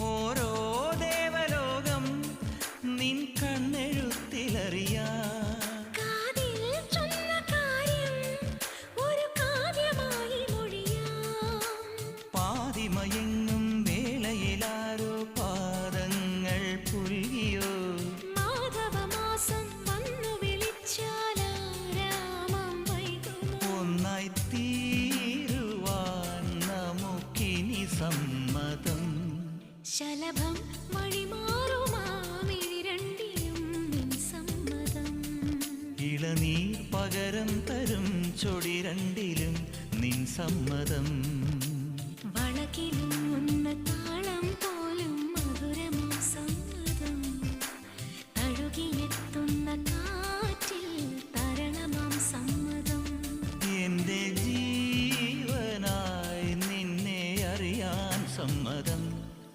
ഓരോ ദേവലോകം നിൻ കണ്ണെഴുത്തിലറിയാ പാതിമയങ്ങും വേളയിലാരോ പാദങ്ങൾ പുൽകിയോ മാധവമാസം വന്നു വിളിച്ചാലാരാമം വൈകുമോ ഒന്നായി തീരുവാൻ നമുക്കിനി സമ്മതം ശലഭം വഴിമാറുമാമിഴി രണ്ടിലും നിൻ സമ്മതം ഇളനീർ പകരം തരും ചൊടി രണ്ടിലും നിൻ സമ്മതം വളകിലും